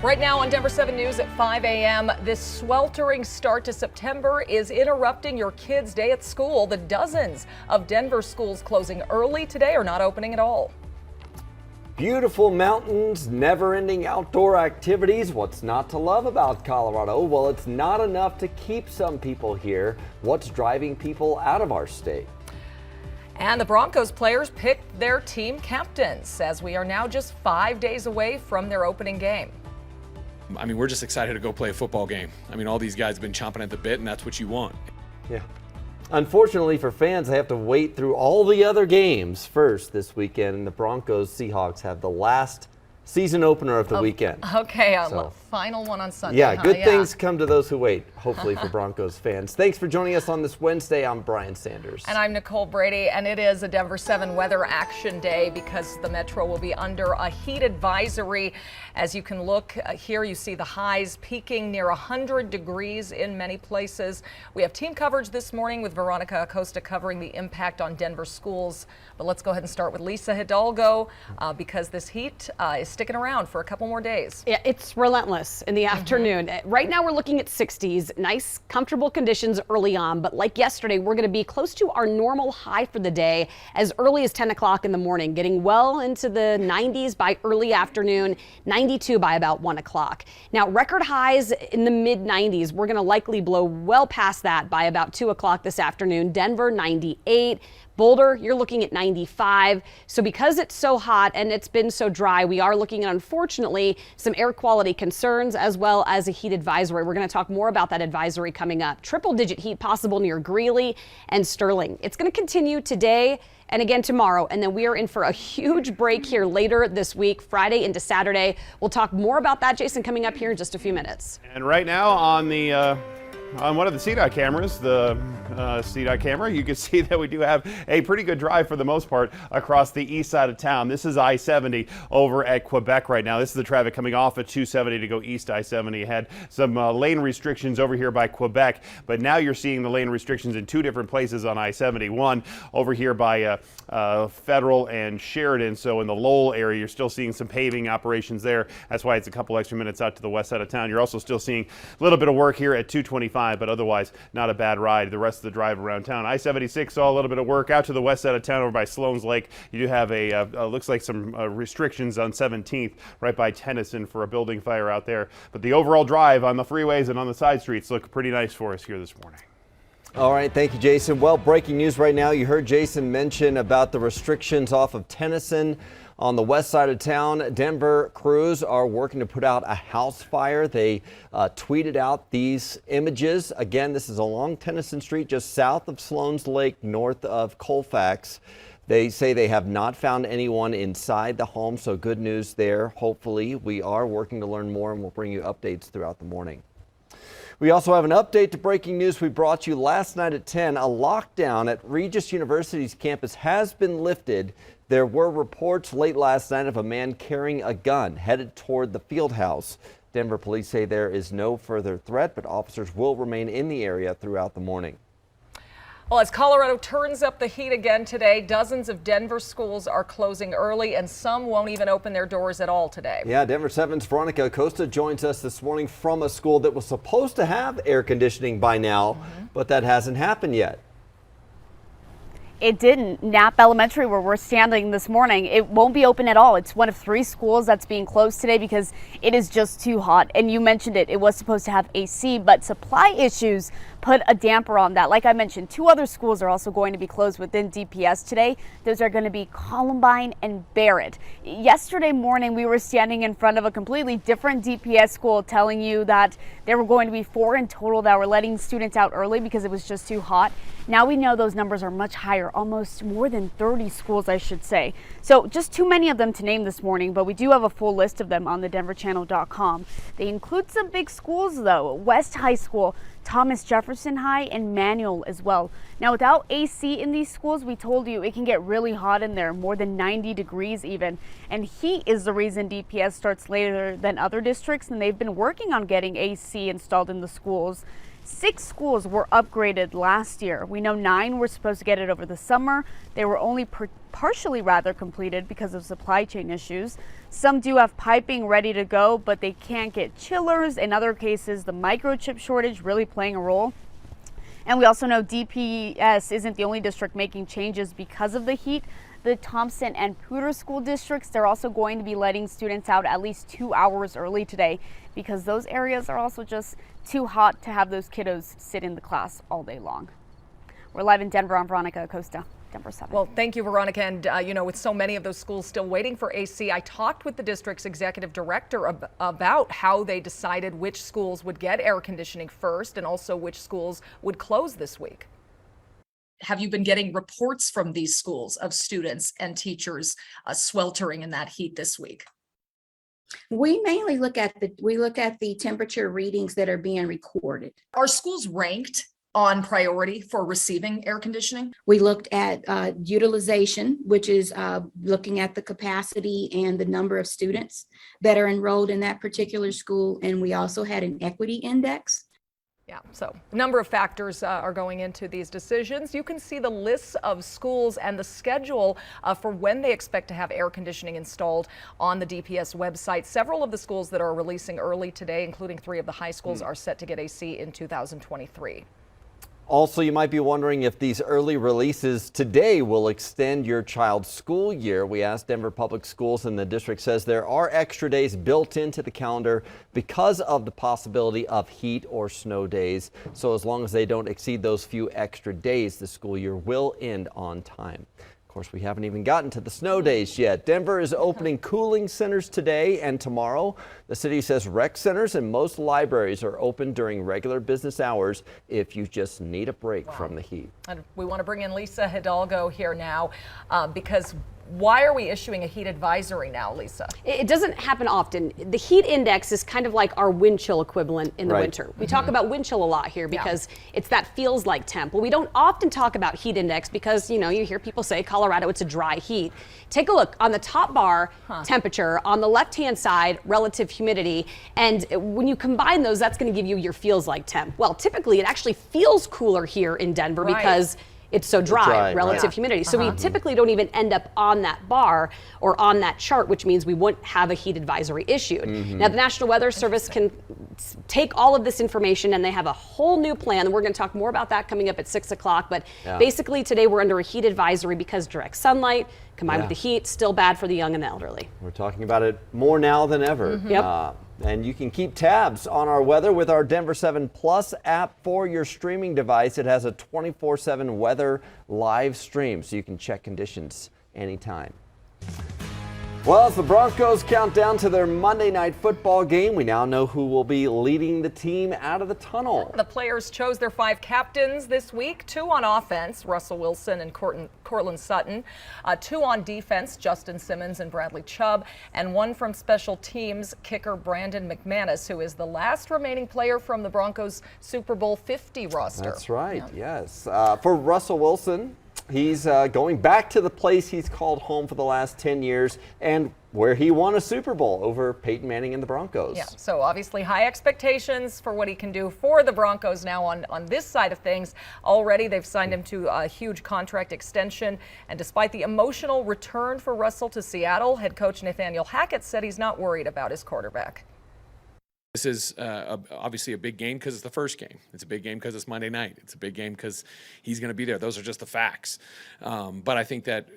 Right now on Denver 7 News at 5 a.m., this sweltering start to September is interrupting your kids' day at school. The dozens of Denver schools closing early today are not opening at all. Beautiful mountains, never-ending outdoor activities. What's not to love about Colorado? Well, it's not enough to keep some people here. What's driving people out of our state? And the Broncos players picked their team captains as we are now just 5 days away from their opening game. I mean, we're just excited to go play a football game. I mean, all these guys have been chomping at the bit, and that's what you want. Yeah. Unfortunately for fans, they have to wait through all the other games first this weekend, and the Broncos Seahawks have the last season opener of the weekend. Okay, final one on Sunday. Yeah, good things come to those who wait, hopefully for Broncos fans. Thanks for joining us on this Wednesday. I'm Brian Sanders. And I'm Nicole Brady, and it is a Denver 7 weather action day because the metro will be under a heat advisory. As you can look here, you see the highs peaking near 100 degrees in many places. We have team coverage this morning with Veronica Acosta covering the impact on Denver schools. But let's go ahead and start with Lisa Hidalgo because this heat is sticking around for a couple more days. Yeah, it's relentless in the afternoon. Right now we're looking at 60s, nice, comfortable conditions early on. But like yesterday, we're going to be close to our normal high for the day as early as 10 o'clock in the morning, getting well into the 90s by early afternoon, 92 by about 1 o'clock. Now, record highs in the mid 90s. We're going to likely blow well past that by about 2 o'clock this afternoon. Denver, 98. Boulder, you're looking at 95. So because it's so hot and it's been so dry, we are looking at, unfortunately, some air quality concerns as well as a heat advisory. We're going to talk more about that advisory coming up. Triple-digit heat possible near Greeley and Sterling. It's going to continue today and again tomorrow, and then we are in for a huge break here later this week, Friday into Saturday. We'll talk more about that, Jason, coming up here in just a few minutes. And right now on the on one of the CDOT cameras, the CDOT camera, you can see that we do have a pretty good drive for the most part across the east side of town. This is I-70 over at Quebec right now. This is the traffic coming off at 270 to go east I-70. Had some lane restrictions over here by Quebec, but now you're seeing the lane restrictions in two different places on I-70. One over here by Federal and Sheridan. So in the Lowell area, you're still seeing some paving operations there. That's why it's a couple extra minutes out to the west side of town. You're also still seeing a little bit of work here at 225. But otherwise not a bad ride the rest of the drive around town. I-76 saw a little bit of work out to the west side of town over by Sloan's Lake. You do have looks like some restrictions on 17th right by Tennyson for a building fire out there. But the overall drive on the freeways and on the side streets look pretty nice for us here this morning. All right, thank you, Jason. Well, breaking news right now. You heard Jason mention about the restrictions off of Tennyson on the west side of town. Denver crews are working to put out a house fire. They tweeted out these images. Again, this is along Tennyson Street, just south of Sloan's Lake, north of Colfax. They say they have not found anyone inside the home, so good news there. Hopefully, we are working to learn more, and we'll bring you updates throughout the morning. We also have an update to breaking news we brought you last night at 10. A lockdown at Regis University's campus has been lifted. There were reports late last night of a man carrying a gun headed toward the field house. Denver police say there is no further threat, but officers will remain in the area throughout the morning. Well, as Colorado turns up the heat again today, dozens of Denver schools are closing early, and some won't even open their doors at all today. Yeah, Denver 7's Veronica Acosta joins us this morning from a school that was supposed to have air conditioning by now, but that hasn't happened yet. It didn't. Knapp Elementary, where we're standing this morning, it won't be open at all. It's one of 3 schools that's being closed today because it is just too hot. And you mentioned it was supposed to have AC, but supply issues put a damper on that. Like I mentioned, 2 other schools are also going to be closed within DPS today. Those are going to be Columbine and Barrett. Yesterday morning, we were standing in front of a completely different DPS school telling you that there were going to be 4 in total that were letting students out early because it was just too hot. Now we know those numbers are much higher, almost more than 30 schools, I should say. So just too many of them to name this morning, but we do have a full list of them on thedenverchannel.com. They include some big schools though: West High School, Thomas Jefferson High, and Manual as well. Now without AC in these schools, we told you it can get really hot in there, more than 90 degrees even. And heat is the reason DPS starts later than other districts, and they've been working on getting AC installed in the schools. 6 schools were upgraded last year. We know 9 were supposed to get it over the summer. They were only partially completed because of supply chain issues. Some do have piping ready to go, but they can't get chillers. In other cases, the microchip shortage really playing a role. And we also know DPS isn't the only district making changes because of the heat. The Thompson and Poudre school districts, they're also going to be letting students out at least 2 hours early today because those areas are also just too hot to have those kiddos sit in the class all day long. We're live in Denver. I'm Veronica Acosta. Denver 7. Well, thank you, Veronica. And, with so many of those schools still waiting for AC, I talked with the district's executive director about how they decided which schools would get air conditioning first and also which schools would close this week. Have you been getting reports from these schools of students and teachers sweltering in that heat this week? We mainly look at the temperature readings that are being recorded. Are schools ranked on priority for receiving air conditioning? We looked at utilization, which is looking at the capacity and the number of students that are enrolled in that particular school. And we also had an equity index. Yeah, so a number of factors are going into these decisions. You can see the lists of schools and the schedule for when they expect to have air conditioning installed on the DPS website. Several of the schools that are releasing early today, including 3 of the high schools, are set to get AC in 2023. Also, you might be wondering if these early releases today will extend your child's school year. We asked Denver Public Schools, and the district says there are extra days built into the calendar because of the possibility of heat or snow days. So as long as they don't exceed those few extra days, the school year will end on time. Of course, we haven't even gotten to the snow days yet. Denver is opening cooling centers today and tomorrow. The city says rec centers and most libraries are open during regular business hours if you just need a break from the heat. And we want to bring in Lisa Hidalgo here now because why are we issuing a heat advisory now, Lisa? It doesn't happen often. The heat index is kind of like our wind chill equivalent in the winter. We talk about wind chill a lot here because it's that feels like temp. Well, we don't often talk about heat index because, you hear people say Colorado, it's a dry heat. Take a look on the top bar, temperature, on the left-hand side, relative humidity. And when you combine those, that's going to give you your feels like temp. Well, typically it actually feels cooler here in Denver because it's so dry, relative humidity. So we typically don't even end up on that bar or on that chart, which means we wouldn't have a heat advisory issued. Now, the National Weather Service can take all of this information and they have a whole new plan. We're going to talk more about that coming up at 6 o'clock. But basically today we're under a heat advisory because direct sunlight combined with the heat, still bad for the young and the elderly. We're talking about it more now than ever. And you can keep tabs on our weather with our Denver 7 Plus app for your streaming device. It has a 24/7 weather live stream, so you can check conditions anytime. Well, as the Broncos count down to their Monday night football game, we now know who will be leading the team out of the tunnel. The players chose their 5 captains this week, 2 on offense, Russell Wilson and Cortland Sutton, 2 on defense, Justin Simmons and Bradley Chubb, and 1 from special teams, kicker Brandon McManus, who is the last remaining player from the Broncos Super Bowl 50 roster. That's right, yes. For Russell Wilson, he's going back to the place he's called home for the last 10 years and where he won a Super Bowl over Peyton Manning and the Broncos. Yeah, so obviously high expectations for what he can do for the Broncos now on this side of things. Already they've signed him to a huge contract extension. And despite the emotional return for Russell to Seattle, head coach Nathaniel Hackett said he's not worried about his quarterback. This is obviously a big game because it's the first game. It's a big game because it's Monday night. It's a big game because he's going to be there. Those are just the facts. But I think that,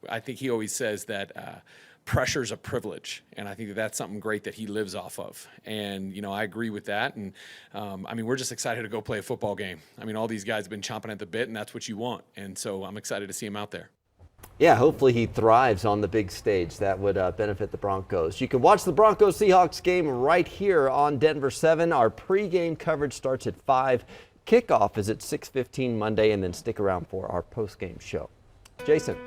I think he always says that pressure is a privilege. And I think that that's something great that he lives off of. And, I agree with that. And, we're just excited to go play a football game. All these guys have been chomping at the bit, and that's what you want. And so I'm excited to see him out there. Yeah, hopefully he thrives on the big stage. That would benefit the Broncos. You can watch the Broncos-Seahawks game right here on Denver 7. Our pregame coverage starts at 5. Kickoff is at 6:15 Monday, and then stick around for our postgame show. Jason.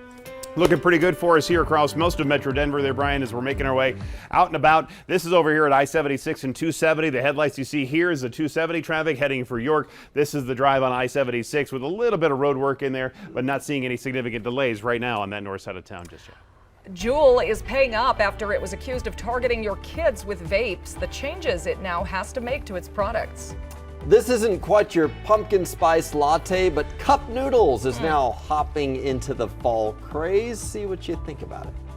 Looking pretty good for us here across most of Metro Denver there, Brian, as we're making our way out and about. This is over here at I-76 and 270. The headlights you see here is the 270 traffic heading for York. This is the drive on I-76 with a little bit of road work in there, but not seeing any significant delays right now on that north side of town just yet. Juul is paying up after it was accused of targeting your kids with vapes. The changes it now has to make to its products. This isn't quite your pumpkin spice latte, but cup noodles is now hopping into the fall craze. See what you think about it.